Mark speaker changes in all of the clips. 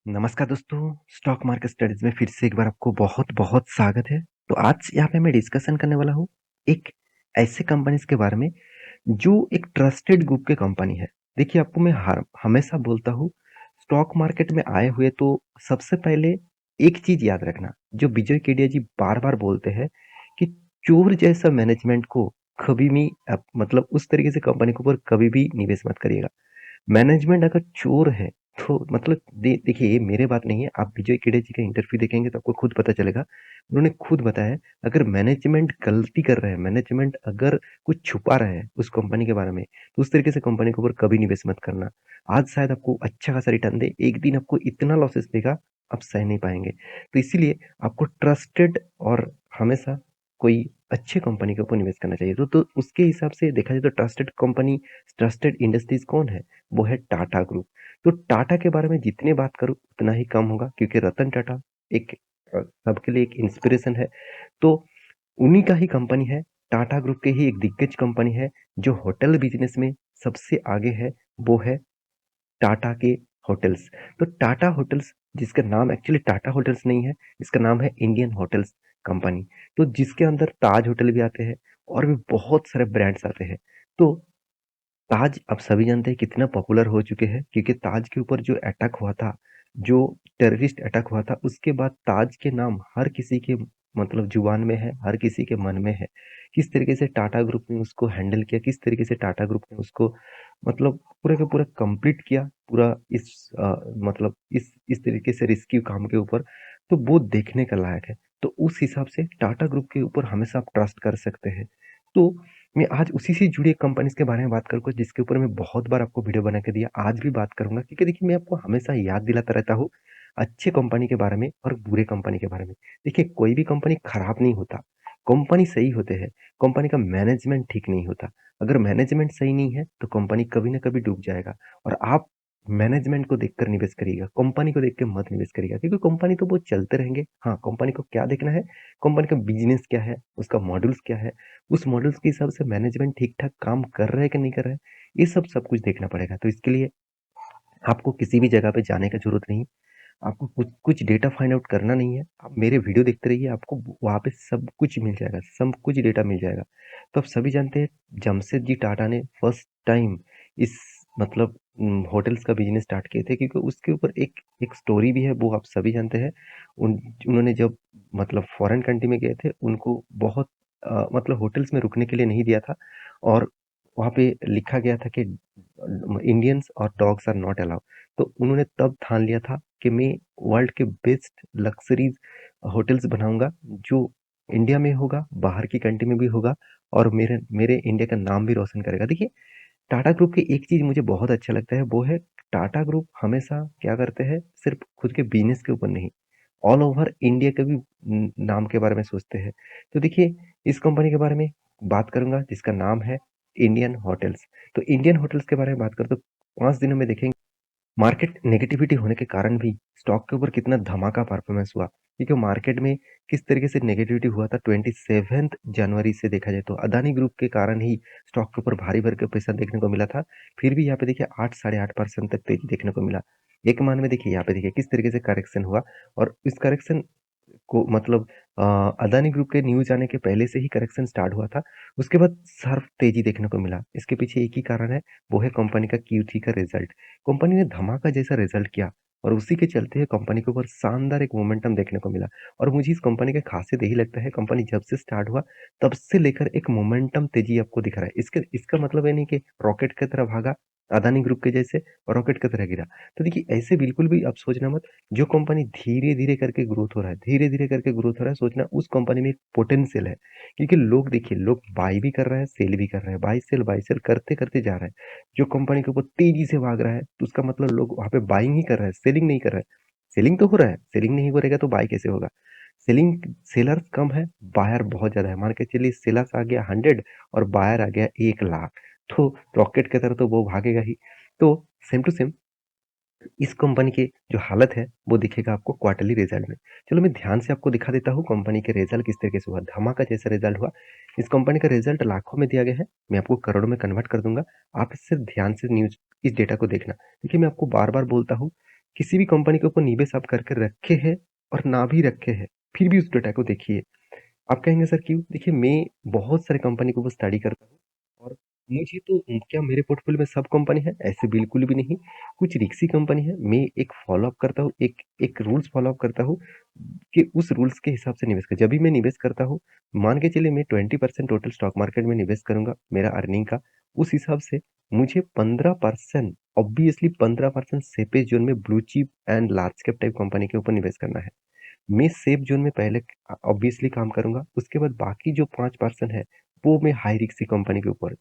Speaker 1: नमस्कार दोस्तों, stock market studies में फिर से एक बार आपको बहुत-बहुत स्वागत है। तो आज यहाँ पे मैं डिस्कशन करने वाला हूँ एक ऐसे कंपनीज़ के बारे में जो एक ट्रस्टेड ग्रुप के कंपनी है। देखिए आपको मैं हर हमेशा बोलता हूँ स्टॉक मार्केट में आए हुए तो सबसे पहले एक चीज़ याद रखना, जो विजय केडिया जी बार-बार बोलते हैं कि चोर जैसा मैनेजमेंट को कभी भी मतलब उस तरीके से कंपनी के ऊपर कभी भी निवेश मत करिएगा। मैनेजमेंट अगर चोर है तो मतलब देखिए ये मेरे बात नहीं है, आप विजय खेड़े जी का इंटरव्यू देखेंगे तो आपको खुद पता चलेगा। उन्होंने खुद बताया अगर मैनेजमेंट गलती कर रहा है, मैनेजमेंट अगर कुछ छुपा रहा है उस कंपनी के बारे में, तो उस तरीके से कंपनी के ऊपर कभी निवेश मत करना। आज शायद आपको अच्छा खासा रिटर्न दे, एक दिन आपको इतना लॉसेस देगा, आप सह नहीं पाएंगे। तो इसीलिए आपको ट्रस्टेड और हमेशा कोई अच्छे कंपनी के ऊपर निवेश करना चाहिए। तो उसके हिसाब से देखा जाए तो ट्रस्टेड कंपनी, ट्रस्टेड इंडस्ट्रीज कौन है? वो है टाटा ग्रुप। तो टाटा के बारे में जितनी बात करूँ उतना ही कम होगा क्योंकि रतन टाटा एक सबके लिए एक इंस्पिरेशन है। तो उन्हीं का ही कंपनी है, टाटा ग्रुप के ही एक दिग्गज कंपनी है जो होटल बिजनेस में सबसे आगे है, वो है टाटा के होटल्स। तो टाटा होटल्स जिसका नाम एक्चुअली टाटा होटल्स नहीं है, इसका नाम है इंडियन होटल्स कंपनी। तो जिसके अंदर ताज होटल भी आते हैं और भी बहुत सारे ब्रांड्स आते हैं। तो ताज आप सभी जानते हैं कितना पॉपुलर हो चुके हैं क्योंकि ताज के ऊपर जो अटैक हुआ था, जो टेररिस्ट अटैक हुआ था, उसके बाद ताज के नाम हर किसी के मतलब जुबान में है, हर किसी के मन में है। किस तरीके से टाटा ग्रुप ने उसको हैंडल किया, किस तरीके से टाटा ग्रुप ने उसको मतलब पूरा का पूरा कंप्लीट किया, पूरा मतलब इस तरीके से रिस्क्यू काम के ऊपर, तो वो देखने का लायक है। तो उस हिसाब से टाटा ग्रुप के ऊपर हमेशा आप ट्रस्ट कर सकते हैं। तो मैं आज उसी से जुड़ी एक कंपनीज के बारे में बात करूँगा जिसके ऊपर मैं बहुत बार आपको वीडियो बना के दिया, आज भी बात करूँगा क्योंकि देखिए मैं आपको हमेशा याद दिलाता रहता हूँ, अच्छे कंपनी के बारे में और बुरे कंपनी के बारे में। देखिए कोई भी कंपनी खराब नहीं होता, कंपनी सही होते हैं, कंपनी का मैनेजमेंट ठीक नहीं होता। अगर मैनेजमेंट सही नहीं है तो कंपनी कभी ना कभी डूब जाएगा और आप मैनेजमेंट को देखकर निवेश करिएगा, कंपनी को देख के मत निवेश करिएगा क्योंकि कंपनी तो वो चलते रहेंगे। हाँ, कंपनी को क्या देखना है, कंपनी का बिज़नेस क्या है, उसका मॉड्यूल्स क्या है, उस मॉडल्स के हिसाब से मैनेजमेंट ठीक-ठाक काम कर रहा है कि नहीं कर रहा है, ये सब कुछ देखना पड़ेगा। तो इसके लिए आपको किसी भी जगह पे जाने का ज़रूरत नहीं, आपको कुछ कुछ डेटा फाइंड आउट करना नहीं है, आप मेरे वीडियो देखते रहिए, आपको वहाँ पे सब कुछ मिल जाएगा, सब कुछ डेटा मिल जाएगा। तो आप सभी जानते हैं जमशेदजी टाटा ने फर्स्ट टाइम इस मतलब होटल्स का बिज़नेस स्टार्ट किए थे क्योंकि उसके ऊपर एक एक स्टोरी भी है, वो आप सभी जानते हैं। उन्होंने जब मतलब फॉरेन कंट्री में गए थे, उनको बहुत मतलब होटल्स में रुकने के लिए नहीं दिया था और वहाँ पे लिखा गया था कि इंडियंस और डॉग्स आर नॉट अलाउड। तो उन्होंने तब ठान लिया था कि मैं वर्ल्ड के बेस्ट लक्ज़रीज़ होटल्स बनाऊँगा जो इंडिया में होगा, बाहर की कंट्री में भी होगा और मेरे मेरे इंडिया का नाम भी रोशन करेगा। देखिए, टाटा ग्रुप की एक चीज़ मुझे बहुत अच्छा लगता है, वो है टाटा ग्रुप हमेशा क्या करते हैं, सिर्फ़ खुद के बिज़नेस के ऊपर नहीं, ऑल ओवर इंडिया के भी नाम के बारे में सोचते हैं। तो देखिए, इस कंपनी के बारे में बात करूँगा जिसका नाम है इंडियन होटल्स। तो इंडियन होटल्स के बारे में बात करें तो 5 दिनों में देखेंगे मार्केट नेगेटिविटी होने के कारण भी स्टॉक के ऊपर कितना धमाका परफॉर्मेंस हुआ क्योंकि मार्केट में किस तरीके से नेगेटिविटी हुआ था 27 जनवरी से देखा जाए तो अदानी ग्रुप के कारण ही स्टॉक के ऊपर भारी भर के पैसा देखने को मिला था। फिर भी यहाँ पे देखिए 8 साढ़े 8% तक तेजी देखने को मिला। एक मान में देखिए यहाँ पे देखिए किस तरीके से करेक्शन हुआ और इस करेक्शन को मतलब अ, अदानी ग्रुप के न्यूज़ आने के पहले से ही करेक्शन स्टार्ट हुआ था। उसके बाद शार्प तेज़ी देखने को मिला। इसके पीछे एक ही कारण है, वो है कंपनी का Q3 का रिज़ल्ट। कंपनी ने धमाका जैसा रिज़ल्ट किया और उसी के चलते कंपनी के ऊपर शानदार एक मोमेंटम देखने को मिला और मुझे इस कंपनी का खासियत यही लगता है, कंपनी जब से स्टार्ट हुआ, तब से लेकर एक मोमेंटम तेज़ी आपको दिख रहा है। इसका मतलब ये नहीं कि रॉकेट की तरह भागा, अदानी ग्रुप के जैसे और रॉकेट की तरह गिरा। तो देखिए, ऐसे बिल्कुल भी आप सोचना मत। जो कंपनी धीरे-धीरे करके ग्रोथ हो रहा है, धीरे-धीरे करके ग्रोथ हो रहा है, सोचना उस कंपनी में एक पोटेंशियल है। क्योंकि लोग देखिए, लोग बाय भी कर रहे हैं, सेल भी कर रहे हैं, बाय सेल करते-करते जा रहे हैं। जो कंपनी के ऊपर तेज़ी से भाग रहा है, तो उसका मतलब लोग वहाँ पे बाइंग ही कर रहे हैं, सेलिंग नहीं कर रहे हैं। सेलिंग तो हो रहा है, सेलिंग नहीं करेगा तो बाय कैसे होगा? सेलिंग सेलर्स कम है, बायर बहुत ज़्यादा है। मान के चलिए सेलर्स आ गया 100 और बायर आ गया 1 लाख, तो रॉकेट की तरह तो वो भागेगा ही। तो सेम टू सेम इस कंपनी की जो हालत है वो दिखेगा आपको क्वार्टरली रिजल्ट में। चलो मैं ध्यान से आपको दिखा देता हूँ कंपनी के रिजल्ट किस तरीके से हुआ, धमाका जैसा रिजल्ट हुआ। इस कंपनी का रिजल्ट लाखों में दिया गया है, मैं आपको करोड़ों में कन्वर्ट कर दूंगा। आप इससे ध्यान से न्यूज इस डेटा को देखना। देखिए मैं आपको बार बार बोलता हूँ, किसी भी कंपनी के ऊपर निवेश आप करके रखे हैं और ना भी रखे हैं, फिर भी उस डेटा को देखिए। आप कहेंगे सर क्यों? देखिए मैं बहुत सारे कंपनी के ऊपर स्टडी करता हूँ और मुझे तो क्या मेरे पोर्टफोलियो में सब कंपनी है? ऐसे बिल्कुल भी नहीं। कुछ रिस्की कंपनी है, मैं एक फ़ॉलो अप करता हूँ, एक एक रूल्स फ़ॉलो अप करता हूँ कि उस रूल्स के हिसाब से निवेश करें। जब भी मैं निवेश करता हूँ, मान के चलिए मैं 20% टोटल स्टॉक मार्केट में निवेश करूँगा, मेरा अर्निंग का, उस हिसाब से मुझे 15% ऑब्वियसली 15% सेफेस्ट ज़ोन में blue chip and large cap type company के ऊपर निवेश करना है। मैं सेफ ज़ोन में पहले ऑब्वियसली काम करूँगा, उसके बाद बाकी जो 5% है, वो मैं हाई रिस्क कंपनी के ऊपर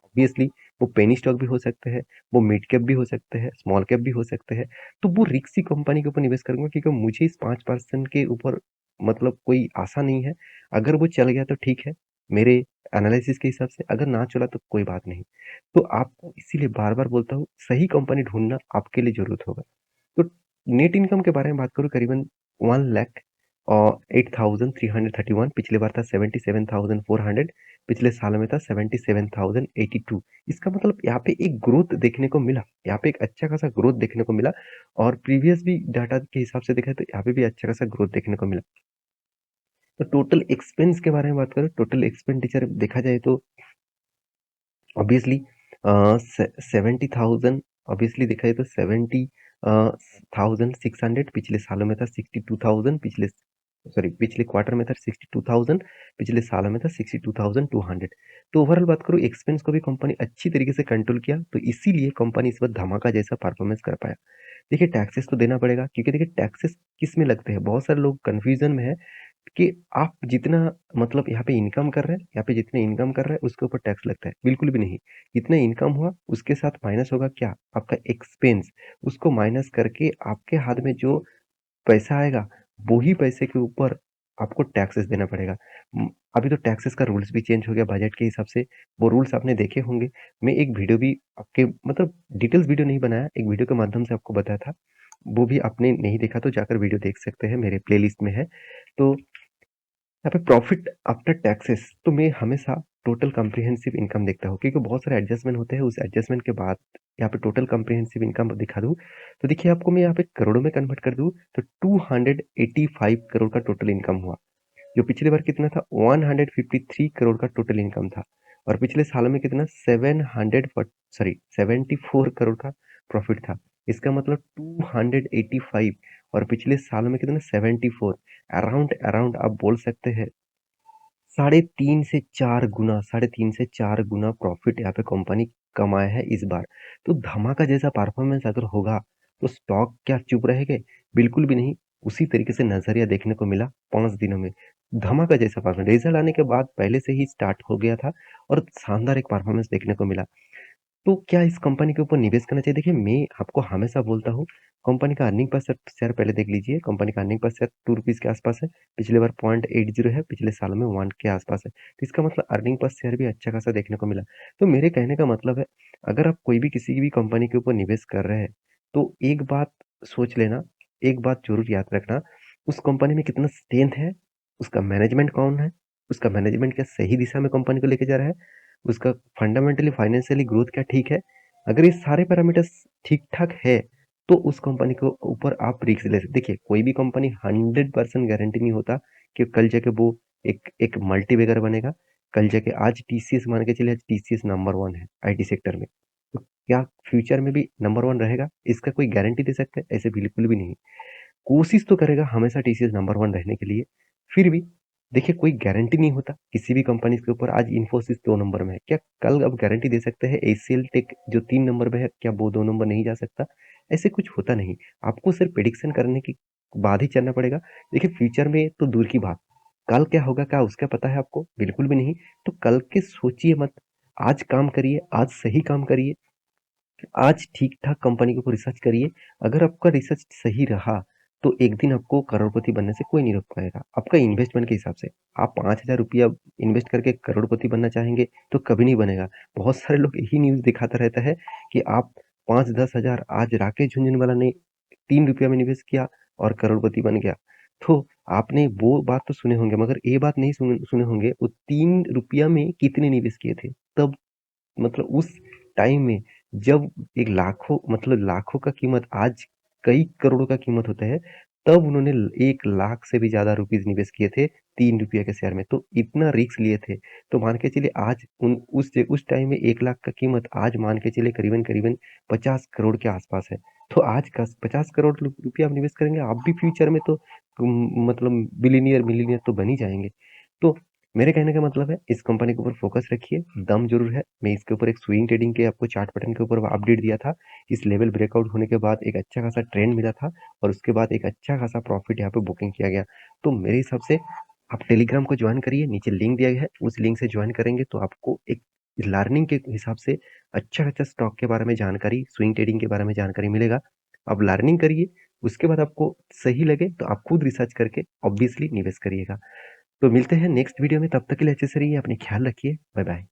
Speaker 1: ऑब्वियसली वो पेनी स्टॉक भी हो सकते हैं, वो मिड कैप भी हो सकते हैं, स्मॉल कैप भी हो सकते हैं। तो वो रिस्की कंपनी के ऊपर निवेश करूँगा क्योंकि मुझे इस 5% के ऊपर मतलब कोई आशा नहीं है। अगर वो चल गया तो ठीक है, मेरे एनालिसिस के हिसाब से, अगर ना चला तो कोई बात नहीं। तो आपको इसीलिए बार-बार बोलता हूँ, सही कंपनी ढूँढना आपके लिए ज़रूरत होगा। तो नेट इनकम के बारे में बात करूँ करीबन 1 लाख 8,331 पिछली बार था 77,400 पिछले साल में था 77,082 इसका मतलब यहाँ पे एक ग्रोथ देखने को मिला। यहाँ पे एक अच्छा खासा ग्रोथ देखने को मिला और प्रीवियस भी डाटा के हिसाब से देखा तो यहाँ पे भी अच्छा खासा ग्रोथ देखने को मिला। तो टोटल एक्सपेंस के बारे में बात करें, टोटल एक्सपेंडिचर देखा जाए तो ऑब्वियसली 70,000 ऑब्वियसली देखा जाए तो 70,600 पिछले सालों में था 62,000 पिछले क्वार्टर में था 62,000 पिछले सालों में था 62,200 तो ओवरऑल बात करूँ एक्सपेंस को भी कंपनी अच्छी तरीके से कंट्रोल किया तो इसीलिए कंपनी इस बार धमाका जैसा परफॉर्मेंस कर पाया। देखिए टैक्सेस तो देना पड़ेगा क्योंकि देखिए टैक्सेस किस में लगते हैं, बहुत सारे लोग कंफ्यूजन में है कि आप जितना मतलब यहाँ पे इनकम कर रहे हैं, यहाँ पे जितने इनकम कर रहे हैं उसके ऊपर टैक्स लगता है। बिल्कुल भी नहीं। जितना इनकम हुआ उसके साथ माइनस होगा क्या? आपका एक्सपेंस। उसको माइनस करके आपके हाथ में जो पैसा आएगा, वो ही पैसे के ऊपर आपको टैक्सेस देना पड़ेगा। अभी तो टैक्सेस का रूल्स भी चेंज हो गया बजट के हिसाब से। वो रूल्स आपने देखे होंगे। मैं एक वीडियो भी आपके मतलब डिटेल्स वीडियो नहीं बनाया, एक वीडियो के माध्यम से आपको बताया था। वो भी आपने नहीं देखा तो जाकर वीडियो देख सकते हैं, मेरे प्लेलिस्ट में है। तो यहाँ पे प्रॉफिट आफ्टर टैक्सेस तो मैं हमेशा टोटल कॉम्प्रिहेंसिव इनकम देखता हूँ क्योंकि बहुत सारे एडजस्टमेंट होते हैं उस एडजस्टमेंट के बाद यहाँ पे टोटल कॉम्प्रिहेंसिव इनकम दिखा दूँ तो देखिए आपको मैं यहाँ पे करोड़ों में कन्वर्ट कर दूँ तो 285 करोड़ का टोटल इनकम हुआ जो पिछली बार कितना था 153 करोड़ का टोटल इनकम था और पिछले साल में कितना 74 करोड़ का प्रॉफिट था। इसका मतलब 285 और पिछले साल में कितना 74 अराउंड अराउंड आप बोल सकते हैं 3.5 से 4 गुना प्रॉफिट यहाँ पे कंपनी कमाया है इस बार। तो धमाका जैसा परफॉर्मेंस अगर होगा तो स्टॉक क्या चुप रहेंगे? बिल्कुल भी नहीं। उसी तरीके से नजरिया देखने को मिला 5 दिनों में। धमाका जैसा परफॉर्मेंस रिजल्ट आने के बाद पहले से ही स्टार्ट हो गया था और शानदार एक परफॉर्मेंस देखने को मिला। तो क्या इस कंपनी के ऊपर निवेश करना चाहिए? देखिए, मैं आपको हमेशा बोलता हूँ, कंपनी का अर्निंग पर शेयर पहले देख लीजिए। कंपनी का अर्निंग पर शेयर ₹2 के आसपास है। पिछले बार 0.80 है, पिछले साल में 1 के आसपास है। तो इसका मतलब अर्निंग पर शेयर भी अच्छा खासा देखने को मिला। तो मेरे कहने का मतलब है, अगर आप कोई भी किसी भी कंपनी के ऊपर निवेश कर रहे हैं, तो एक बात सोच लेना, एक बात ज़रूर याद रखना, उस कंपनी में कितना स्ट्रेंथ है, उसका मैनेजमेंट कौन है, उसका मैनेजमेंट क्या सही दिशा में कंपनी को लेके जा रहा है, उसका फंडामेंटली फाइनेंशियली ग्रोथ क्या ठीक है? अगर ये सारे पैरामीटर्स ठीक-ठाक है, तो उस कंपनी के ऊपर आप रिस्क ले सकते देखिए, कोई भी कंपनी 100% गारंटी नहीं होता कि कल जाके वो एक एक मल्टीबैगर बनेगा। कल जाके आज टीसीएस मान के चलिए आज टीसीएस नंबर 1 है आईटी सेक्टर में। तो क्या फ्यूचर में भी नंबर 1 रहेगा? इसका कोई गारंटी दे सकता है? ऐसे बिल्कुल भी नहीं। कोशिश तो करेगा हमेशा टीसीएस नंबर 1 रहने के लिए। फिर भी देखिए कोई गारंटी नहीं होता किसी भी कंपनी के ऊपर आज इन्फोसिस 2 नंबर में है। क्या कल आप गारंटी दे सकते हैं एचसीएल टेक जो 3 नंबर पे है क्या वो 2 नंबर नहीं जा सकता? ऐसे कुछ होता नहीं। आपको सिर्फ प्रेडिक्शन करने के बाद ही चलना पड़ेगा। देखिए फ्यूचर में तो दूर की बात, कल क्या होगा क्या उसका पता है आपको? बिल्कुल भी नहीं। तो कल के सोचिए मत। आज काम करिए, आज सही काम करिए। आज ठीक-ठाक कंपनी के ऊपर रिसर्च करिए। अगर आपका रिसर्च सही रहा, तो एक दिन आपको करोड़पति बनने से कोई नहीं रोक पाएगा। आपका इन्वेस्टमेंट के हिसाब से। आप ₹5,000 इन्वेस्ट करके करोड़पति बनना चाहेंगे, तो कभी नहीं बनेगा। बहुत सारे लोग यही न्यूज़ दिखाता रहता है कि आप 5-10 हज़ार आज राकेश झुनझुनवाला ने ₹3 में निवेश किया और करोड़पति बन गया। तो आपने वो बात तो सुने होंगे मगर ये बात नहीं सुने होंगे वो ₹3 में कितने निवेश किए थे। तब मतलब उस टाइम में जब एक लाखों मतलब लाखों का कीमत आज कई करोड़ों का कीमत होता है, तब उन्होंने 1 लाख से भी ज़्यादा रुपीज़ निवेश किए थे ₹3 के शेयर में। तो इतना रिस्क लिए थे, तो मान के चलिए आज उस टाइम में 1 लाख का कीमत आज मान के चलिए करीबन-करीबन 50 करोड़ के आस-पास है। तो आज का 50 करोड़ रुपया आप निवेश करेंगे, आप भी फ्यूचर में तो मतलब बिलियनियर, मिलियनियर तो बन ही जाएँगे। तो मेरे कहने का मतलब है इस कंपनी के ऊपर फ़ोकस रखिए, दम ज़रूर है। मैं इसके ऊपर एक स्विंग ट्रेडिंग के आपको चार्ट पैटर्न के ऊपर अपडेट दिया था। इस लेवल ब्रेकआउट होने के बाद एक अच्छा खासा ट्रेंड मिला था और उसके बाद एक अच्छा खासा प्रॉफ़िट यहाँ पे बुकिंग किया गया। तो मेरे हिसाब से आप टेलीग्राम को जॉइन करिए, नीचे लिंक दिया गया है, उस लिंक से जॉइन करेंगे तो आपको एक लर्निंग के हिसाब से अच्छा-खासा स्टॉक के बारे में जानकारी, स्विंग ट्रेडिंग के बारे में जानकारी मिलेगा। आप लर्निंग करिए, उसके बाद आपको सही लगे तो आप खुद रिसर्च करके ऑब्वियसली निवेश करिएगा। तो मिलते हैं नेक्स्ट वीडियो में, तब तक के लिए अच्छे से रहिए, अपने ख्याल रखिए। Bye bye.